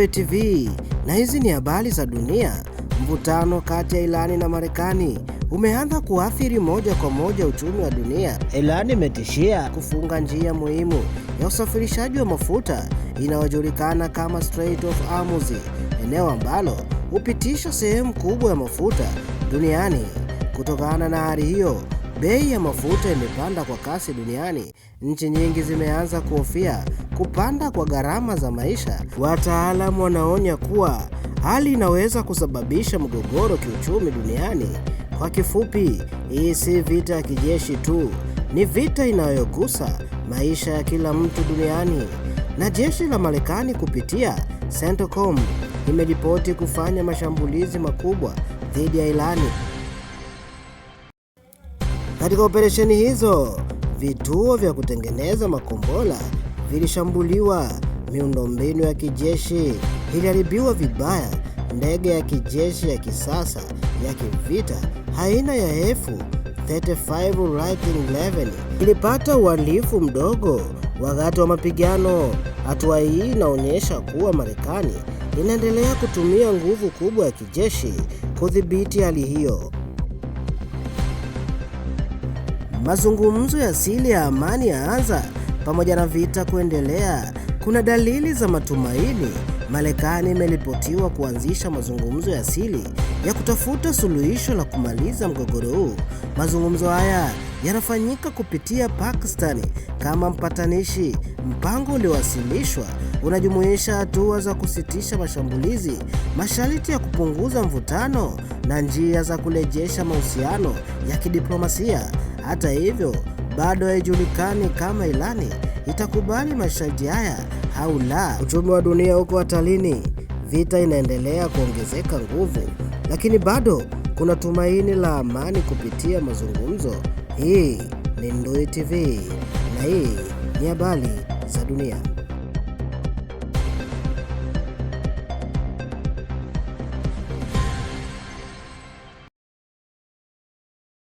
Ndui TV na hizi ni habari za dunia. Mvutano kati ya Irani na Marekani umeanza kuathiri moja kwa moja uchumi wa dunia. Irani imetishia kufunga njia muhimu ya usafirishaji wa mafuta inayojulikana kama Strait of Hormuz, eneo ambalo hupitisha sehemu kubwa ya mafuta duniani. Kutokana na hali hiyo, bei ya mafuta imepanda kwa kasi duniani. Nchi nyingi zimeanza kuhofia kupanda kwa gharama za maisha. Wataalamu wanaonya kuwa hali inaweza kusababisha mgogoro kiuchumi duniani. Kwa kifupi, hii si vita ya kijeshi tu, ni vita inayogusa maisha ya kila mtu duniani. Na jeshi la Marekani kupitia CENTCOM imeripoti kufanya mashambulizi makubwa dhidi ya Irani. Katika operesheni hizo, vituo vya kutengeneza makombora vilishambuliwa, miundombinu ya kijeshi iliharibiwa vibaya, ndege ya kijeshi ya kisasa ya kivita aina ya F-35 Lightning 11 ilipata uharibifu mdogo wakati wa mapigano. Hatua hii inaonyesha kuwa Marekani inaendelea kutumia nguvu kubwa ya kijeshi kudhibiti hali hiyo. Mazungumzo ya siri ya amani yaanza pamoja na vita kuendelea. Kuna dalili za matumaini. Marekani imeripotiwa kuanzisha mazungumzo ya siri ya kutafuta suluhisho la kumaliza mgogoro huu. Mazungumzo haya yanafanyika kupitia Pakistan kama mpatanishi. Mpango uliowasilishwa unajumuisha hatua za kusitisha mashambulizi, masharti ya kupunguza mvutano na njia za kurejesha mahusiano ya kidiplomasia. Hata hivyo, bado haijulikani kama Irani itakubali masharti haya au la. Uchumi wa dunia uko hatarini. Vita inaendelea kuongezeka nguvu, lakini bado kuna tumaini la amani kupitia mazungumzo. Hii ni Ndui TV na hii ni habari za dunia.